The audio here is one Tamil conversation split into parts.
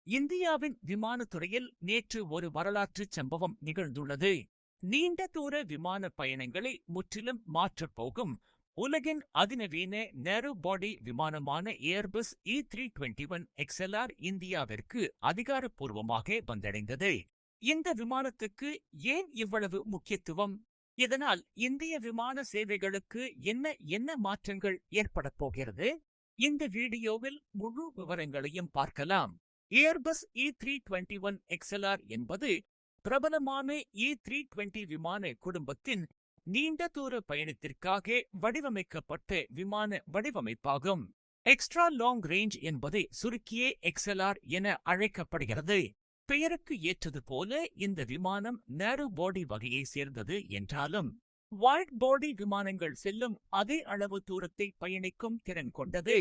இந்தியாவின் விமானத்துறையில் நேற்று ஒரு வரலாற்று சம்பவம் நிகழ்ந்துள்ளது. நீண்ட தூர விமான பயணங்களை முற்றிலும் மாற்றப் போகும் உலகின் அதிநவீன நேரோ பாடி விமானமான ஏர்பஸ் E321 XLR இந்தியாவிற்கு அதிகாரப்பூர்வமாக வந்தடைந்தது. இந்த விமானத்துக்கு ஏன் இவ்வளவு முக்கியத்துவம்? இதனால் இந்திய விமான சேவைகளுக்கு என்ன மாற்றங்கள் ஏற்படப் போகிறது? இந்த வீடியோவில் முழு விவரங்களையும் பார்க்கலாம். ஏர்பஸ் E321 XLR என்பது பிரபலமான E320 விமான குடும்பத்தின் நீண்ட தூர பயணத்திற்காக வடிவமைக்கப்பட்ட விமான வடிவமைப்பாகும். எக்ஸ்ட்ரா லாங் ரேஞ்ச் என்பதை சுருக்கிய XLR என அழைக்கப்படுகிறது. பெயருக்கு ஏற்றது போல இந்த விமானம் நேரோ பாடி வகையை சேர்ந்தது என்றாலும் வைட் பாடி விமானங்கள் செல்லும் அதே அளவு தூரத்தை பயணிக்கும் திறன் கொண்டது.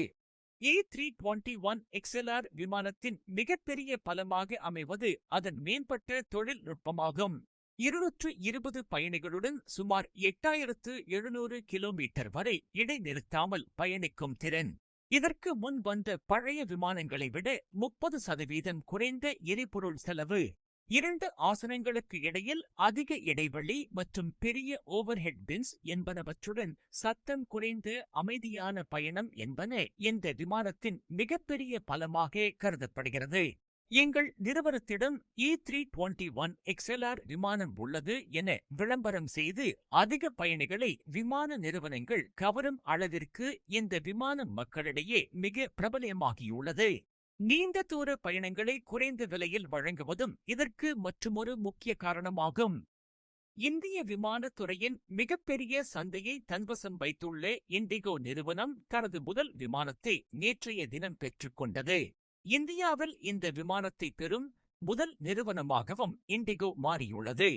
E321 XLR விமானத்தின் மிகப்பெரிய பலமாக அமைவது அதன் மேம்பட்ட தொழில்நுட்பமாகும். 220 பயணிகளுடன் சுமார் 8700 கிலோமீட்டர் வரை இடைநிறுத்தாமல் பயணிக்கும் திறன். இதற்கு முன் வந்த பழைய விமானங்களை விட 30% குறைந்த எரிபொருள் செலவு, 2 ஆசனங்களுக்கு இடையில் அதிக இடைவெளி மற்றும் பெரிய ஓவர்ஹெட் பின்ஸ் என்பனவற்றுடன் சத்தம் குறைந்த அமைதியான பயணம் என்பன இந்த விமானத்தின் மிகப்பெரிய பலமாக கருதப்படுகிறது. எங்கள் நிறுவனத்திடம் E321 XLR விமானம் உள்ளது என விளம்பரம் செய்து அதிக பயணிகளை விமான நிறுவனங்கள் கவரும் அளவிற்கு இந்த விமானம் மக்களிடையே மிக பிரபலமாகியுள்ளது. நீண்ட தூர பயணங்களை குறைந்த விலையில் வழங்குவதும் இதற்கு மற்றுமொரு முக்கிய காரணமாகும். இந்திய விமானத்துறையின் மிகப்பெரிய சந்தையை தன்வசம் வைத்துள்ள இண்டிகோ நிறுவனம் தனது முதல் விமானத்தை நேற்றைய தினம் பெற்றுக்கொண்டது. இந்தியாவில் இந்த விமானத்தை பெறும் முதல் நிறுவனமாகவும் இண்டிகோ மாறியுள்ளது.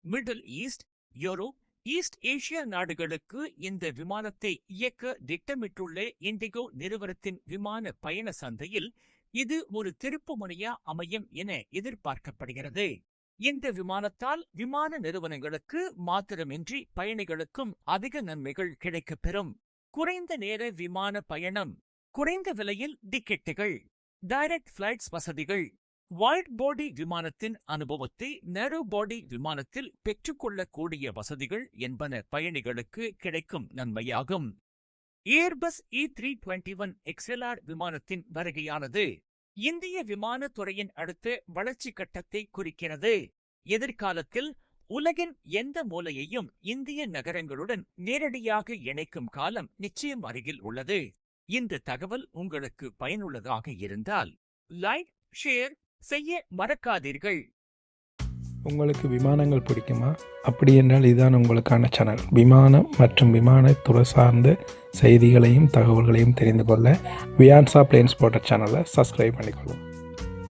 Middle east, Europe, east Asia நாடுகளுக்கு இந்த விமானத்தை இயக்க திட்டமிட்டுள்ள இண்டிகோ நிறுவனத்தின் விமான பயண சந்தையில் இது ஒரு திருப்புமுனையா அமையும் என எதிர்பார்க்கப்படுகிறது. இந்த விமானத்தால் விமான நிறுவனங்களுக்கு மாத்திரமின்றி பயணிகளுக்கும் அதிக நன்மைகள் கிடைக்கப்பெறும். குறைந்த நேர விமான பயணம், குறைந்த விலையில் டிக்கெட்டுகள், டைரக்ட் பிளைட்ஸ் வசதிகள். வைட் பாடி விமானத்தின் அனுபவத்தை நேரோ பாடி விமானத்தில் பெற்றுக்கொள்ளக்கூடிய வசதிகள் என்பன பயணிகளுக்கு கிடைக்கும் நன்மையாகும். ஏர்பஸ் E321 XLR விமானத்தின் வருகையானது இந்திய விமானத்துறையின் அடுத்த வளர்ச்சி கட்டத்தை குறிக்கிறது. எதிர்காலத்தில் உலகின் எந்த மூலையையும் இந்திய நகரங்களுடன் நேரடியாக இணைக்கும் காலம் நிச்சயம் அருகில் உள்ளது. இந்த தகவல் உங்களுக்கு பயனுள்ளதாக இருந்தால் லைக், ஷேர் செய்ய மறக்காதீர்கள். உங்களுக்கு விமானங்கள் பிடிக்குமா? அப்படி என்றால் இதுதான் உங்களுக்கான சேனல். விமானம் மற்றும் விமானத்துறை சார்ந்த செய்திகளையும் தகவல்களையும் தெரிந்து கொள்ள வியான்சா பிளேன்ஸ் போட்ட சேனலை சப்ஸ்கிரைப் பண்ணிக்கொள்ளும்.